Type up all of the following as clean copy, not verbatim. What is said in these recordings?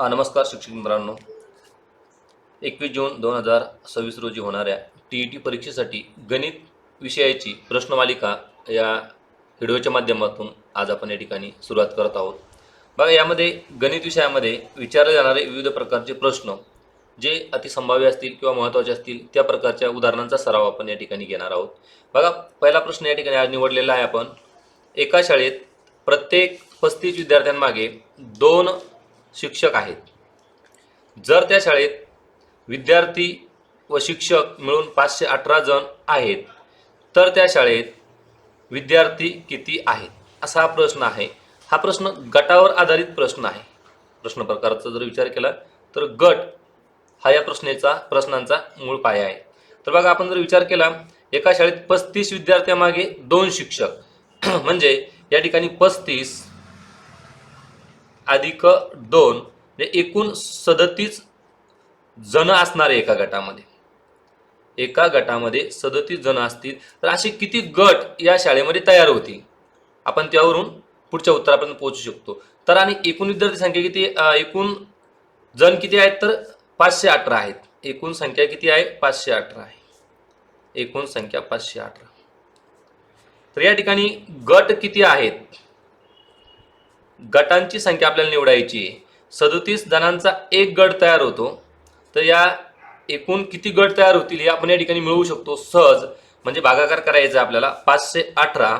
नमस्कार शिक्षक मित्रांनो. 21 जून 2026 रोजी होणाऱ्या TET परीक्षेसाठी गणित विषयाची प्रश्नमालिका या व्हिडिओच्या माध्यमातून आज आपण या ठिकाणी सुरुवात करत आहोत. बघा, यामध्ये गणित विषयामध्ये विचारले जाणारे विविध प्रकारचे प्रश्न जे अतिसंभाव्य असतील किंवा महत्त्वाचे असतील त्या प्रकारच्या उदाहरणांचा सराव आपण या ठिकाणी घेणार आहोत. बघा, पहिला प्रश्न या ठिकाणी आज निवडलेला आहे आपण. एका शाळेत प्रत्येक 35 विद्यार्थ्यांमागे 2 शिक्षक आहेत. जर त्या शाळेत विद्यार्थी व शिक्षक मिळून 518 जण आहेत तर त्या शाळेत विद्यार्थी किती आहेत, असा हा प्रश्न आहे. हा प्रश्न गटावर आधारित प्रश्न आहे. प्रश्न प्रकारचा जर विचार केला तर गट हा या प्रश्नांचा मूळ पाया आहे. तर बघा, आपण जर विचार केला एका शाळेत 35 विद्यार्थ्यांमागे 2 शिक्षक म्हणजे या ठिकाणी 35 अधिक 2 म्हणजे एकूण 37 जण असणारे एका गटामध्ये. एका गटामध्ये 37 जण असतील तर असे किती गट या शाळेमध्ये तयार होतील, आपण त्यावरून पुढच्या उत्तरापर्यंत पोहोचू शकतो. तर आणि एकूण विद्यार्थी संख्या किती, एकूण जण किती आहेत तर 518 आहेत. एकूण संख्या किती आहे, 518 आहे. एकूण संख्या 518. तर या ठिकाणी गट किती आहेत, गटांची संख्या आपल्याला निवडायची आहे. 37 जणांचा एक गट तयार होतो. तर या एकूण किती गट तयार होतील हे आपण या ठिकाणी मिळवू शकतो सहज. म्हणजे भागाकार करायचा आपल्याला. 518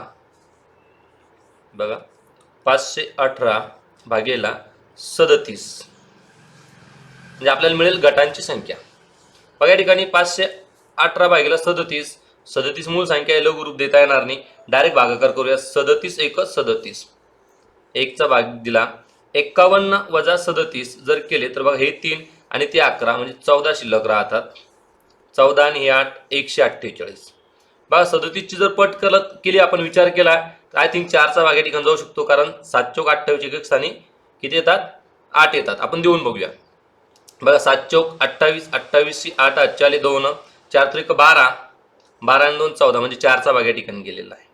बघा, 518 भागेला 37 म्हणजे आपल्याला मिळेल गटांची संख्या. बघा, या ठिकाणी 518 भागेला 37. 37 मूळ संख्या आहे, लघु रूप देता येणार नाही, डायरेक्ट भागाकार करूया. 37 एक 37, एकचा भाग दिला. 51 वजा 37 जर केले तर बघा, हे 3 आणि ते 11 म्हणजे 14 शिल्लक राहतात. 14 आणि हे 8, 148. बघा, 37 ची जर पट केली आपण, विचार केला तर आय थिंक 4चा भाग या ठिकाणी जाऊ शकतो, कारण 7 चौक 28 एक स्थानी किती येतात, 8 येतात. आपण देऊन बघूया. बघा, 7 चौक 28, 28 8 8 2, 4 त्रिक 12, 12 आणि 2 14 म्हणजे 4चा भाग या ठिकाणी गेलेला आहे.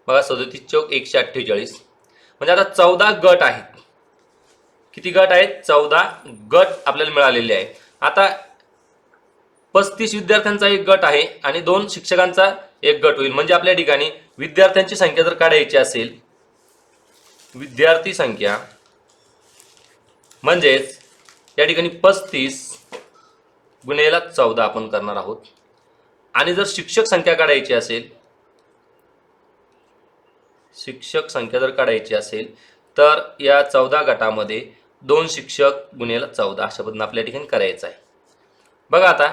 बघा, 37 चौक 148 म्हणजे आता 14 गट आहेत. किती गट आहेत, 14 गट आपल्याला मिळालेले आहेत. आता 35 विद्यार्थ्यांचा एक गट आहे आणि 2 शिक्षकांचा एक गट होईल. म्हणजे आपल्या ठिकाणी विद्यार्थ्यांची संख्या जर काढायची असेल, विद्यार्थी संख्या म्हणजेच या ठिकाणी 35 गुणिले 14 आपण करणार आहोत. आणि जर शिक्षक संख्या काढायची असेल, शिक्षक संख्या जर काढायची असेल तर या 14 गटामध्ये 2 शिक्षक गुणिले 14 अशा पद्धतीने आपल्या ठिकाणी करायचं आहे. बघा, आता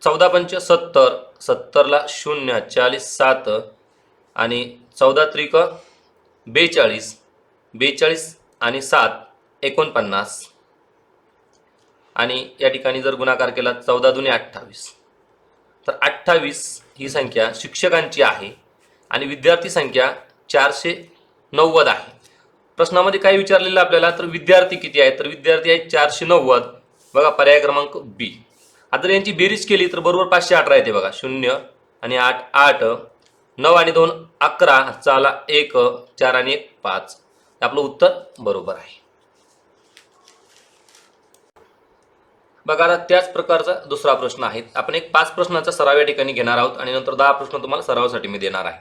14 पंच 70, 70 ला 0, 40 7 आणि 14 त्रिक 42, 42 आणि 7 49. आणि या ठिकाणी जर गुणाकार केला 14 दुने 28, तर 28 ही संख्या शिक्षकांची आहे आणि विद्यार्थी संख्या 490 आहे. प्रश्नामध्ये काय विचारलेलं आपल्याला, तर विद्यार्थी किती आहेत, तर विद्यार्थी आहेत 490. बघा, पर्याय क्रमांक बी. आता यांची बेरीज केली तर बरोबर 518 येते. बघा, 0 आणि 8 8, 9 आणि 2 11, चाला 1, 4 आणि 1 5. आपलं उत्तर बरोबर आहे. बघा, आता त्याच प्रकारचा दुसरा प्रश्न आहे. आपण एक 5 प्रश्नाचा सराव या ठिकाणी घेणार आहोत आणि नंतर 10 प्रश्न तुम्हाला सरावासाठी मी देणार आहे.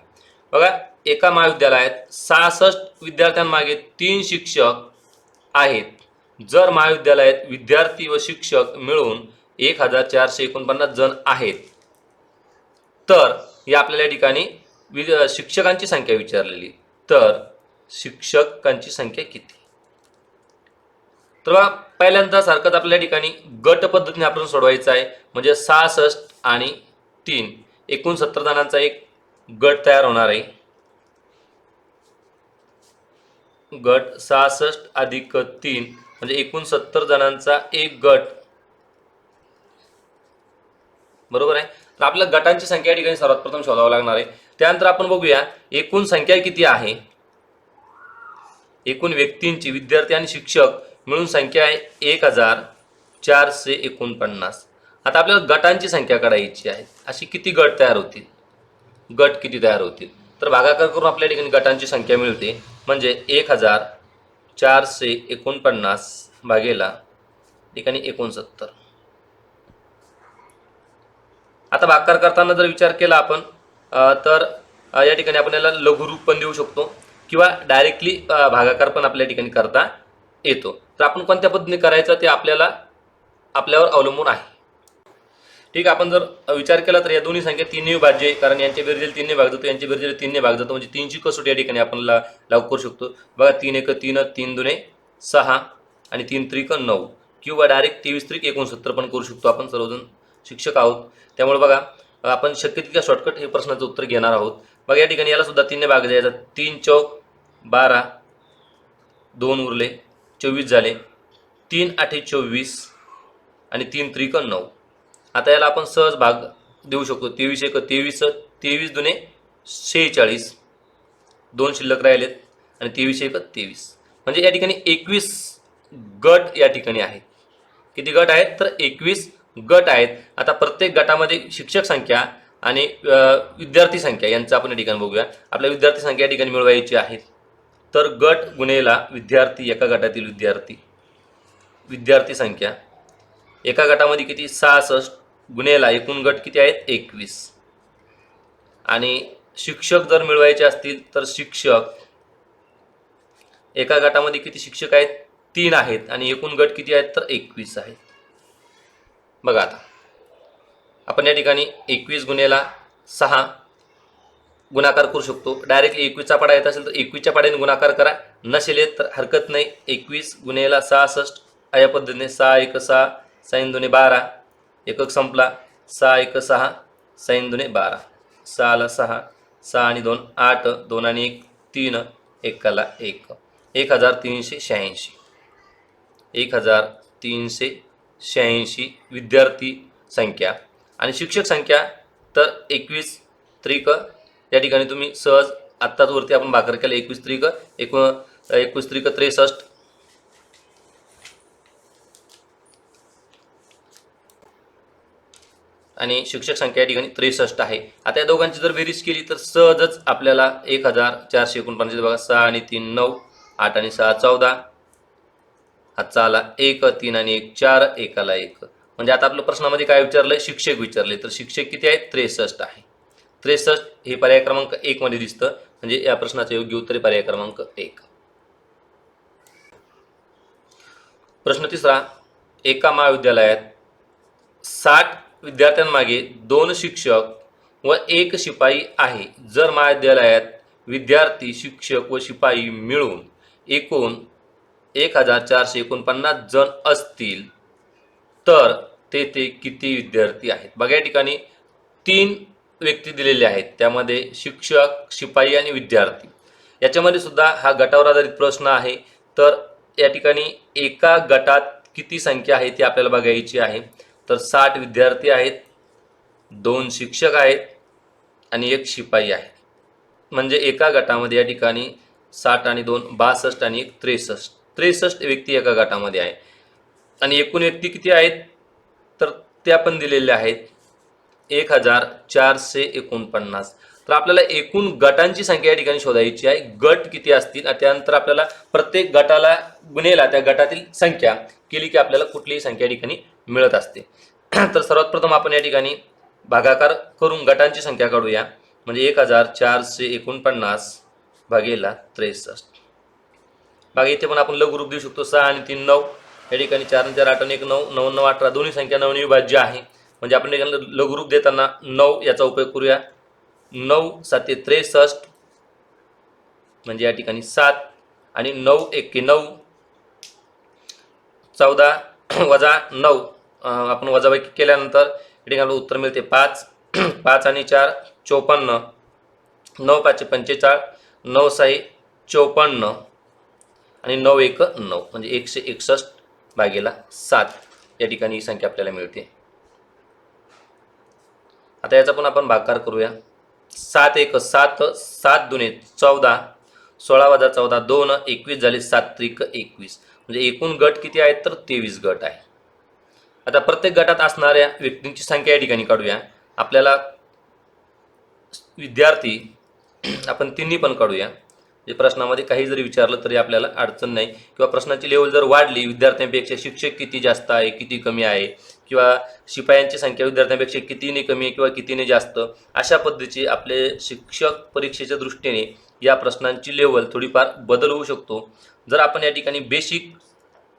बघा, एका महाविद्यालयात 66 विद्यार्थ्यांमागे 3 शिक्षक आहेत. जर महाविद्यालयात विद्यार्थी व शिक्षक मिळून 1449 जण आहेत तर या आपल्याला या ठिकाणी शिक्षकांची संख्या विचारलेली. तर शिक्षकांची संख्या किती, तर बघा, पहिल्यांदा सारखंच आपल्या ठिकाणी गट पद्धतीने आपण सोडवायचं आहे. म्हणजे 66 आणि 3 एकूण 70 जणांचा एक गट तयार होणार आहे. गट 66 अधिक 3 म्हणजे एकूण 70 जणांचा एक गट, बरोबर आहे. तर आपल्या गटांची संख्या या ठिकाणी सर्वात प्रथम शोधावं लागणार आहे. त्यानंतर आपण बघूया एकूण संख्या किती आहे. एकूण व्यक्तींची, विद्यार्थी आणि शिक्षक मिळून संख्या आहे 1449. आता आपल्याला गटांची संख्या काढायची आहे. अशी किती गट तयार होतील, गट किती तयार होतील. तर भागाकार करून आपल्या ठिकाणी गटांची संख्या मिळते, म्हणजे 1449 भागेला ठिकाणी 69. आता भागाकार करताना जर विचार केला आपण तर या ठिकाणी आपण याला लघुरूप पण देऊ शकतो किंवा डायरेक्टली भागाकार पण आपल्या ठिकाणी करता येतो. तर आपण कोणत्या पद्धतीने करायचं ते आपल्यावर अवलंबून आहे. ठीक आहे, आपण जर विचार केला तर या दोन्ही संख्या 3 ने विभाज्य आहे, कारण यांच्या बेरजेला 3 ने भाग जातो, यांच्या बेरजेला 3 ने भाग जातो, म्हणजे 3 ची कसोटी या ठिकाणी आपण लागू करू शकतो. बघा 3 1 3, 3 2 6 आणि 3 3 9, किंवा डायरेक्ट 23 3 69 पण करू शकतो. आपण सर्वजण शिक्षक आहोत, त्यामुळे बघा आपण शक्य तितक्या शॉर्टकट हे प्रश्नाचं उत्तर घेणार आहोत. बघा या ठिकाणी याला सुद्धा 3 ने भाग द्यायचा. 3 चौक 12, 2 उरले 24 झाले, 3 8 24 आणि 3 3 9. आता याला आपण सहज भाग देऊ शकतो. 23 1 23, 23 2 46, 2 शिल्लक राहिलेत आणि 23 1 23, म्हणजे या ठिकाणी 21 गट या ठिकाणी आहेत. किती गट आहेत तर 21 गट आहेत. आता प्रत्येक गटामध्ये शिक्षक संख्या आणि विद्यार्थी संख्या यांचं आपण या ठिकाणी बघूया. आपल्या विद्यार्थी संख्या या ठिकाणी मिळवायची आहे. तर गट गुणेला विद्यार्थी, एका गटातील विद्यार्थी संख्या एका गटामध्ये किती 66 गुणेला एकूण गट किती आहेत 21. आणि शिक्षक जर मिळवायचे असतील तर शिक्षक एका गटामध्ये किती शिक्षक आहेत 3 आहेत आणि एकूण गट किती आहेत तर 21 आहेत. बघा आता आपण या ठिकाणी 21 गुणेला 6 गुणाकार करू शकतो. डायरेक्ट 21 चा पाडा येत असेल तर 21 च्या पाड्याने गुणाकार करा, नसेल येत तर हरकत नाही. 21 गुणेला 66 या पद्धतीने 6 1 6 6 2 12, एकक संपला. 6 1 6 6 2 12, 6 ला 6, 6 आणि 2 8, 2 आणि 1 3, 1 ला 1, 1386. 1386 विद्यार्थी संख्या आणि शिक्षक संख्या तर 21 त्रिक या ठिकाणी तुम्ही सहज आत्ताच वरती आपण भागाकार केला. 21 त्रिक 21 त्रिक 63 आणि शिक्षक संख्या या ठिकाणी 63 आहे. आता या दोघांची जर बेरीज केली तर सहजच आपल्याला 1449. बघा 6 आणि 3 9, 8 आणि 6 14, हातचा आला 1, 3 आणि 1 4, 1 ला 1. म्हणजे आता आपल्या प्रश्नामध्ये काय विचारलंय शिक्षक विचारले, तर शिक्षक किती आहेत 63 आहे. 63 हे पर्याय क्रमांक 1 मध्ये दिसतं, म्हणजे या प्रश्नाचे योग्य उत्तर पर्याय क्रमांक 1. प्रश्न तिसरा, एका महाविद्यालयात 60 विद्यार्थ्यांमागे 2 शिक्षक व 1 शिपाई आहे. जर महाविद्यालयात विद्यार्थी, शिक्षक व शिपाई मिळून एकूण 1449 जण असतील तर तेथे किती विद्यार्थी आहेत. बघा या ठिकाणी 3 व्यक्ती दिलेले आहेत, त्यामध्ये शिक्षक, शिपाई आणि विद्यार्थी. याच्यामध्ये सुद्धा हा गटावर आधारित प्रश्न आहे. तर या ठिकाणी एका गटात किती संख्या आहे ती आपल्याला बघायची आहे. तर 60 विद्यार्थी आहेत, 2 शिक्षक आहेत आणि 1 शिपाई आहे. म्हणजे एका गटामध्ये या ठिकाणी 60 आणि 2 62 आणि 1 63 व्यक्ती एका गटामध्ये आहे. आणि एकूण व्यक्ती किती आहेत तर त्या पण दिलेल्या आहेत 1449. तर आपल्याला एकूण गटांची संख्या या ठिकाणी शोधायची आहे. गट किती असतील, त्यानंतर आपल्याला प्रत्येक गटाला गुणेला त्या गटातील संख्या केली की आपल्याला कुठलीही संख्या या ठिकाणी मिळत असते. तर सर्वात प्रथम आपण या ठिकाणी भागाकार करून गटांची संख्या काढूया. म्हणजे 1449 भागेला 63. बघा इथे पण आपण लघुरूप देऊ शकतो. 6 आणि 3 9, या ठिकाणी 4 आणि 4 8 आणि 1 9, 9 9 18, दोन्ही संख्या 9 ने विभाज्य आहे. म्हणजे आपण लघुरूप देताना 9 याचा उपयोग करूया. 9 7 63, म्हणजे या ठिकाणी 7 आणि 9 1 9, 14 वजा 9, आपण वजाबाकी केल्यानंतर या ठिकाणी उत्तर मिळते 5. 5 आणि 4 54, 9 5 45, 9 6 54 आणि 9 1 9, म्हणजे 161 भागेला 7 या ठिकाणी ही संख्या आपल्याला मिळते. आता याचा पण आपण भागाकार करूया. 7 1 7, 7 2 14, 16 वजा 14 2, 21 झाले, 7 3 21, म्हणजे एकूण गट किती आहेत तर 23 गट आहे. आता प्रत्येक गटात असणाऱ्या व्यक्तींची संख्या या ठिकाणी काढूया. आपल्याला विद्यार्थी आपण तिन्ही पण काढूया. जे प्रश्नामध्ये काही जरी विचारलं तरी आपल्याला अडचण नाही, किंवा प्रश्नाची लेवल जर वाढली, विद्यार्थ्यांपेक्षा शिक्षक किती जास्त आहे, किती कमी आहे, किंवा शिपायांची संख्या विद्यार्थ्यांपेक्षा कितीने कमी किंवा कितीने जास्त, अशा पद्धतीचे आपले शिक्षक परीक्षेच्या दृष्टीने या प्रश्नांची लेवल थोडीफार बदल होऊ शकतो. जर आपण या ठिकाणी बेसिक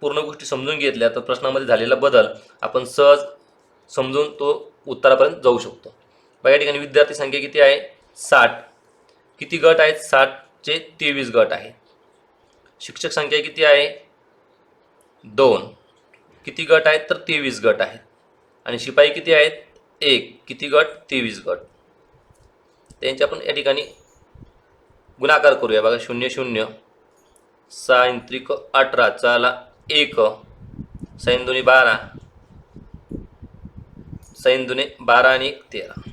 पूर्ण गोष्टी समजून घेतल्या तर प्रश्नामध्ये झालेला बदल आपण सहज समजून तो उत्तरापर्यंत जाऊ शकतो. बघा या ठिकाणी विद्यार्थी संख्या किती आहे? 60. किती गट आहेत? 60चे 23 गट आहेत. शिक्षक संख्या किती आहे? 2. किती गट आहेत? तर 23 गट आहेत. आणि शिपाई किती आहेत? 1. किती गट? 23 गट. त्यांचे आपण या ठिकाणी गुणाकार करूया. बघा 0 0 6 त्रिक 18 चला 1 6 2 12 6 2 12 आणि 1 13.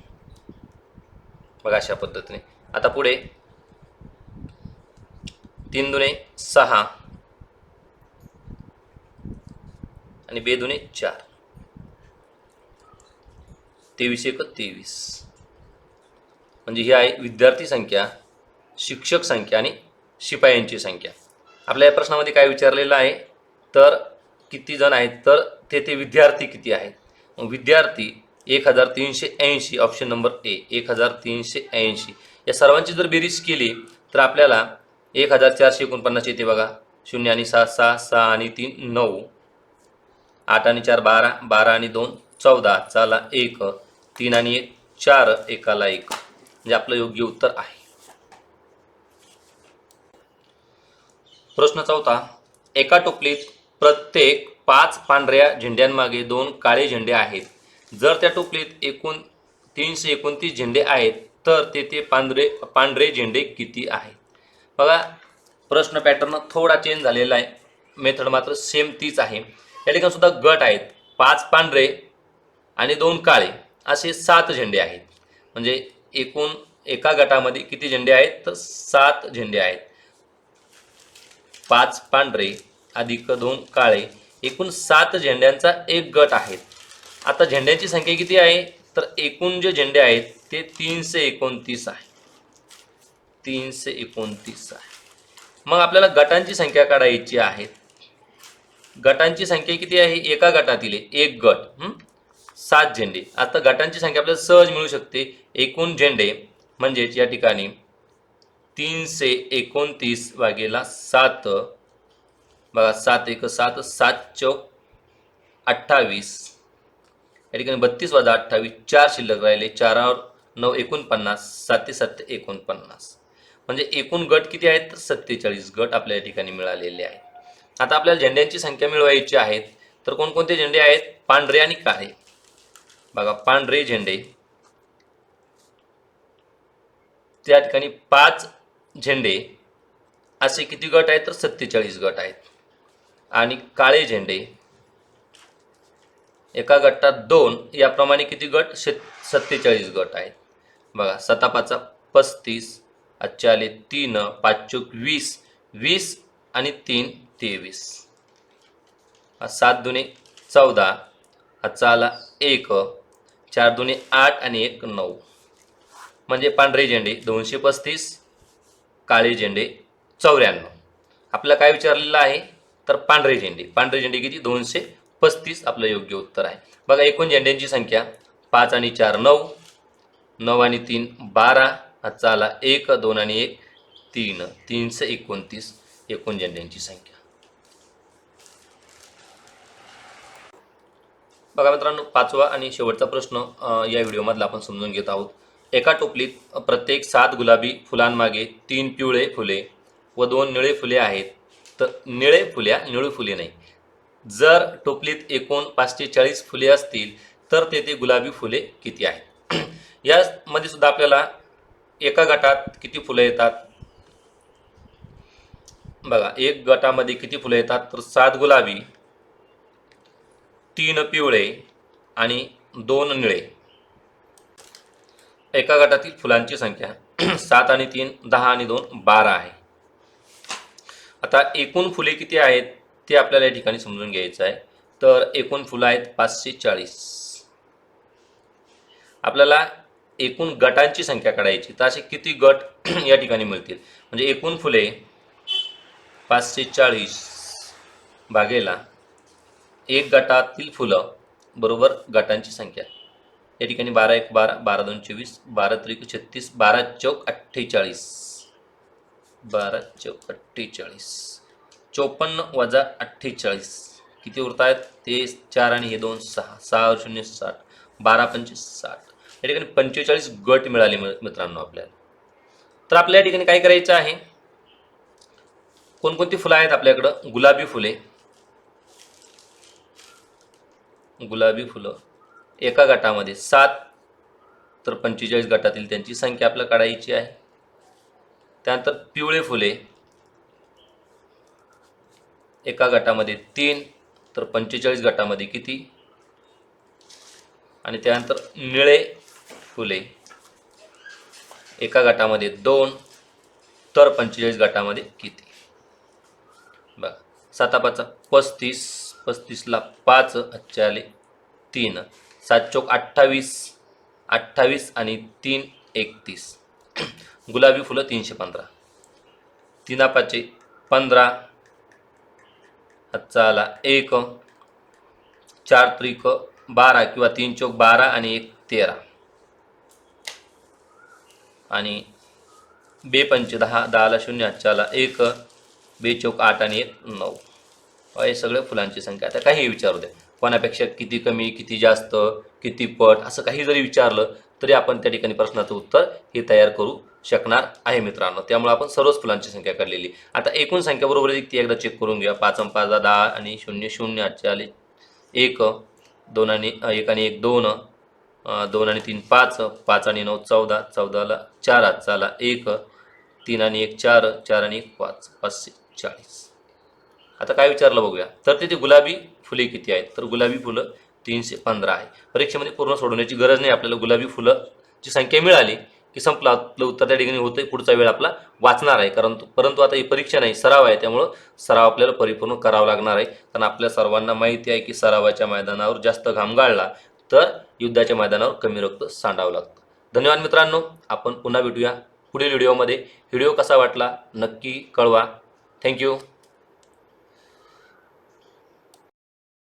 बघा अशा पद्धतीने. आता पुढे 3 2 6 आणि 2 2 4. 23 1 23. म्हणजे ही आहे विद्यार्थी संख्या, शिक्षक संख्या आणि शिपायांची संख्या. आपल्या या प्रश्नामध्ये काय विचारलेलं आहे? तर किती जण आहेत? तर तेथे विद्यार्थी किती आहेत? मग विद्यार्थी 1380. Option number A 1380. या सर्वांची जर बेरीज केली तर आपल्याला 1449 येते. बघा 0 आणि 6 6 6 आणि 3 9 8 आणि 4 12 12 आणि 2 14 चला 1 3 आणि 1 4 एकाला 1. म्हणजे आपलं योग्य उत्तर आहे. प्रश्न 4. एका टोपलीत प्रत्येक 5 पांढऱ्या झेंड्यांमागे 2 काळे झेंडे आहेत. जर त्या टोपलीत एकूण 329 झेंडे आहेत तर तेथे पांढरे झेंडे किती आहेत? बघा प्रश्न पॅटर्न थोडा चेंज झालेला आहे, मेथड मात्र सेम तीच आहे. या ठिकाणी सुद्धा गट आहेत. 5 पांढरे आणि 2 काळे असे 7 झेंडे आहेत. म्हणजे एकूण एका गटामध्ये किती झेंडे आहेत? तर 7 झेंडे आहेत. 5 पांढरे अधिक 2 काळे एकूण 7 झेंड्यांचा एक गट आहे. आता झेंड्यांची संख्या किती आहे? तर एकूण जे झेंडे आहेत ते 329 आहे. 329 आहे. मग आपल्याला गटांची संख्या काढायची आहे. गटांची संख्या किती आहे? एका गटातील एक गट 7 झेंडे. आता गटांची संख्या आपल्याला सहज मिळू शकते. एकूण झेंडे म्हणजेच या ठिकाणी 329 भागेला 7. बघा 7 1 7 7 चौक 28. या ठिकाणी 32 वजा 28 4 शिल्लक राहिले. 4 9 49 7 7 49. म्हणजे एकूण गट किती आहेत? तर 47 गट आपल्या या ठिकाणी मिळालेले आहेत. आता आपल्याला झेंड्यांची संख्या मिळवायची आहे. तर कोणकोणते झेंडे आहेत? पांढरे आणि काळे. बघा पांढरे झेंडे त्या ठिकाणी 5 झेंडे असे किती गट आहेत? तर 47 गट आहेत. आणि काळे झेंडे एका गटात 2 याप्रमाणे किती गट? 47 गट आहेत. बघा 7 5 35 अच्छा आले 3 5 चौक 20 20 आणि 3 23. 7 2 14 अच्छा आला 1 4 2 8 आणि 1 9. म्हणजे पांढरे झेंडे 235, काळे झेंडे 94. आपल्याला काय विचारलेलं आहे? तर पांढरे झेंडे किती? 235 आपलं योग्य उत्तर आहे. बघा एकूण झेंड्यांची संख्या 5 आणि 4 9 9 आणि 3 12 हाचा आला 1 2 आणि 1 3 329 एकूण झेंड्यांची संख्या. बघा मित्रांनो 5वा आणि शेवटचा प्रश्न या व्हिडिओमधला आपण समजून घेत आहोत. एका टोपलीत प्रत्येक 7 गुलाबी फुलांमागे 3 पिवळे फुले व 2 निळे फुले आहेत. तर निळी फुले नाही. जर टोपलीत एकूण 540 फुले असतील तर तेथे गुलाबी फुले किती आहेत? यामध्ये सुद्धा आपल्याला एका गटात किती फुले येतात? बघा एक गटामध्ये किती फुले येतात? तर 7 गुलाबी 3 पिवळे आणि 2 निळे. एका गटातील फुलांची संख्या 7 आणि 3 10 आणि 2 12 आहे. आता एकूण फुले किती आहेत ते आपल्याला या ठिकाणी समजून घ्यायचं आहे. तर एकूण फुलं आहेत 540. आपल्याला एकूण गटांची संख्या काढायची. तर असे किती गट या ठिकाणी मिळतील? म्हणजे एकूण फुले 540 भागेला एक गटातील फुलं बरोबर गटांची संख्या. या ठिकाणी 12 1 12, 12 2 24, 12 त्रिक 36, 12 चौक 48, 12 चौक 48, 54 वजा 48 किती उरत आहेत? ते 4 आणि हे 2 6, 6 0 60, 12 पंचे 60. या ठिकाणी 45 गट मिळाले मित्रांनो आपल्याला. तर आपल्या या ठिकाणी काय करायचं आहे? कोणकोणती फुलं आहेत आपल्याकडं? गुलाबी फुले, गुलाबी फुलं एका गटामध्ये 7, तर 45 गटातील त्यांची संख्या आपल्याला काढायची आहे. त्यानंतर पिवळे फुले एका गटामध्ये 3, तर 45 गटामध्ये किती? आणि त्यानंतर निळे फुले एका गटामध्ये 2, तर 45 गटामध्ये किती? बघा 7 5 35, 35ला 5 अच्छा आले 3, 7 चौक 28, 28 आणि 3 31. गुलाबी फुलं 315, 3 5 15, हातचा आला 1, 4 त्रिक 12 किंवा 3 चौक 12 आणि 1 13 आणि 2 पंचे 10, 10ला 0 हातचा आला 1, 2 चौक 8 आणि 1 9. हे सगळ्या फुलांची संख्या. आता काही विचारू द्या, कोणापेक्षा किती कमी, किती जास्त, किती पट, असं काही जरी विचारलं तरी आपण त्या ठिकाणी प्रश्नाचं उत्तर हे तयार करू शकणार आहे मित्रांनो. त्यामुळे आपण सर्वच फुलांची संख्या काढलेली. आता एकूण संख्या बरोबर आहे ती एकदा चेक करून घ्या. 5 5 10 आणि 0 0 हातचे आले 1, 2 आणि 1 आणि 1 2, 2 आणि 3 5, 5 आणि 9 14, 14ला 4 हातचा आला 1, 3 आणि 1 4, 4 आणि 1 5, 540. आता काय विचारलं बघूया. तर तिथे गुलाबी फुले किती आहेत? तर गुलाबी फुलं 315 आहे. परीक्षेमध्ये पूर्ण सोडवण्याची गरज नाही आपल्याला. गुलाबी फुलाची संख्या मिळाली की संपलं आपलं उत्तर त्या ठिकाणी होतं. पुढचा वेळ आपला वाचणार आहे. परंतु आता ही परीक्षा नाही, सराव आहे. त्यामुळं सराव आपल्याला परिपूर्ण करावा लागणार आहे. कारण आपल्या सर्वांना माहिती आहे की सरावाच्या मैदानावर जास्त घाम गाळला तर युद्धाच्या मैदानावर कमी रक्त सांडावं लागतं. धन्यवाद मित्रांनो. आपण पुन्हा भेटूया पुढील व्हिडिओमध्ये. व्हिडिओ कसा वाटला नक्की कळवा. थँक्यू.